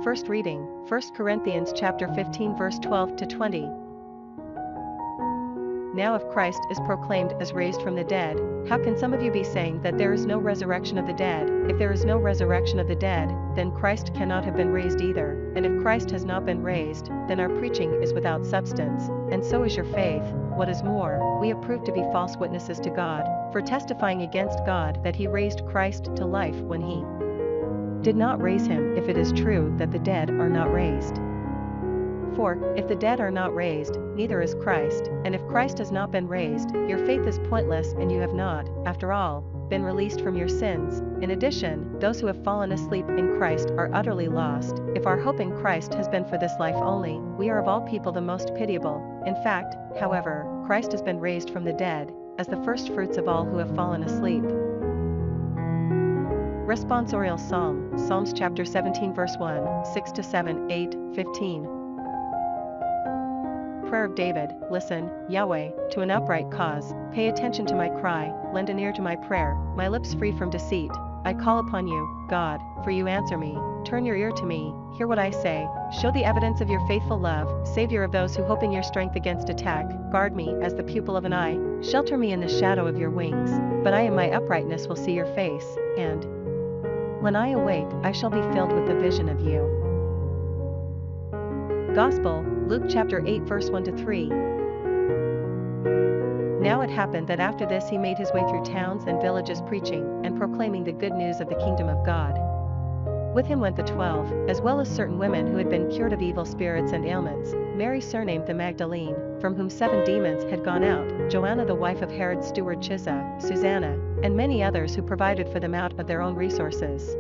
First reading, 1 Corinthians chapter 15 verse 12 to 20. Now if Christ is proclaimed as raised from the dead, how can some of you be saying that there is no resurrection of the dead? If there is no resurrection of the dead, then Christ cannot have been raised either. And if Christ has not been raised, then our preaching is without substance, and so is your faith. What is more, we have proved to be false witnesses to God, for testifying against God that he raised Christ to life when he did not raise him, if it is true that the dead are not raised. For, if the dead are not raised, neither is Christ, and if Christ has not been raised, your faith is pointless and you have not, after all, been released from your sins. In addition, those who have fallen asleep in Christ are utterly lost. If our hope in Christ has been for this life only, we are of all people the most pitiable. In fact, however, Christ has been raised from the dead, as the first fruits of all who have fallen asleep. Responsorial Psalm, Psalms chapter 17 verse 1, 6-7, 8, 15. Prayer of David. Listen, Yahweh, to an upright cause, pay attention to my cry, lend an ear to my prayer, my lips free from deceit. I call upon you, God, for you answer me. Turn your ear to me, hear what I say, show the evidence of your faithful love, Savior of those who hope in your strength against attack, guard me as the pupil of an eye, shelter me in the shadow of your wings, but I in my uprightness will see your face, and when I awake I shall be filled with the vision of you. Gospel, Luke chapter 8 verse 1-3. Now it happened that after this he made his way through towns and villages preaching and proclaiming the good news of the kingdom of God. With him went the 12, as well as certain women who had been cured of evil spirits and ailments, Mary surnamed the Magdalene, from whom 7 demons had gone out, Joanna the wife of Herod's steward Chuza, Susanna, and many others who provided for them out of their own resources.